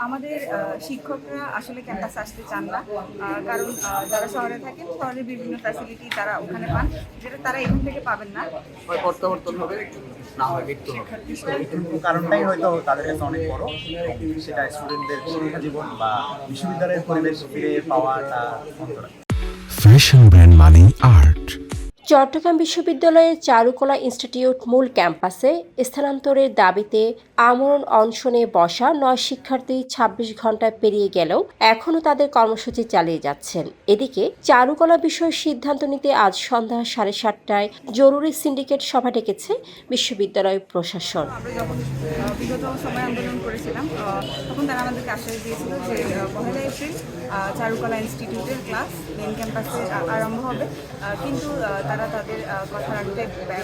আমাদের শিক্ষকরা আসলে ক্যাম্পাসে আসতে চান না, কারণ যারা শহরে থাকেন শহরের বিভিন্ন ফ্যাসিলিটি তারা ওখানে পান, যেটা তারা এখান থেকে পাবেন না। হয় প্রত্যাবর্তন হবে, না হয় মৃত্যু হবে। কারণটাই হয়তো তাদের কাছে অনেক বড়, সেটা স্টুডেন্টদের শিক্ষা জীবন বা বিশ্ববিদ্যালয়ের পরিবেশ ফিরে পাওয়াটা অন্তরা। ফ্যাশন ব্র্যান্ড মানে আর্ট। চট্টগ্রাম বিশ্ববিদ্যালয়ের চারুকলা ইনস্টিটিউট মূল ক্যাম্পাসে স্থানান্তরের দাবিতে আমরণ অনশনে বসা ৯ শিক্ষার্থী ২৬ ঘন্টা পেরিয়ে গেলেও এখনও তাদের কর্মসূচি চালিয়ে যাচ্ছেন। এদিকে চারুকলা বিষয়ে সিদ্ধান্ত নিতে আজ সন্ধ্যা ৭:৩০টায় জরুরি সিন্ডিকেট সভা ডেকেছে বিশ্ববিদ্যালয় প্রশাসন। আমরা যখন বিগত সময় আন্দোলন করেছিলাম তখন তারা আমাদেরকে আশ্বাস দিয়েছিল যে ১লা এপ্রিল চারুকলা ইনস্টিটিউটের ক্লাস মেন ক্যাম্পাসে আরম্ভ হবে, কিন্তু তারা তাদের কথা রাখতে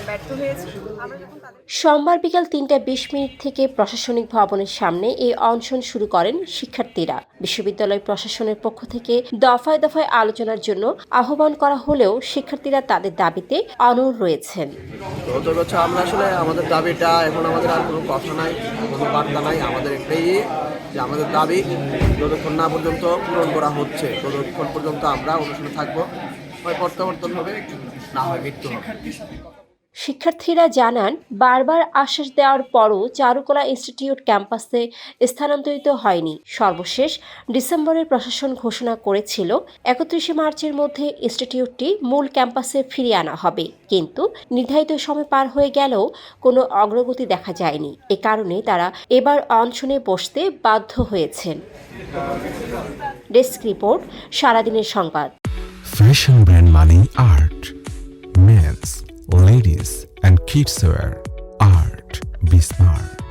ব্যর্থ হয়েছে। আমরা যখন সোমবার বিকাল ৩:২০ থেকে প্রশাসনিক ভবনের সামনে এই অনশন শুরু করেন শিক্ষার্থীরা। বিশ্ববিদ্যালয় প্রশাসনের পক্ষ থেকে দফায় দফায় আলোচনার জন্য আহ্বান করা হলেও শিক্ষার্থীরা তাদের দাবিতে অনড় রয়েছেন। আমরা আসলে আমাদের দাবিটা, এখন আমাদের আর কোনো কথা নাই, কোনো বার্তা নাই। আমাদের একটাই যে আমাদের দাবি যতক্ষণ না পর্যন্ত পূরণ করা হচ্ছে ততক্ষণ পর্যন্ত আমরা অনুষ্ঠানে থাকবো। হয় প্রত্যাবর্তন হবে, না হয় মৃত্যু হবে। শিক্ষার্থীরা জানান, বারবার আশ্বাস দেওয়ার পরও চারুকলা ইনস্টিটিউট ক্যাম্পাসে স্থানান্তরিত হয়নি। সর্বশেষ ডিসেম্বরে প্রশাসন ঘোষণা করেছিল ৩১ মার্চের মধ্যে ইনস্টিটিউটটি মূল ক্যাম্পাসে ফিরিয়ে আনা হবে, কিন্তু নির্ধারিত সময় পার হয়ে গেলেও কোনো অগ্রগতি দেখা যায়নি। এ কারণে তারা এবার অনশনে বসতে বাধ্য হয়েছেন। ডেস্ক রিপোর্ট, সারাদিনের সংবাদ। ফ্যাশন ব্র্যান্ড মানে art. Men's, ladies and kids wear. Art. Be smart.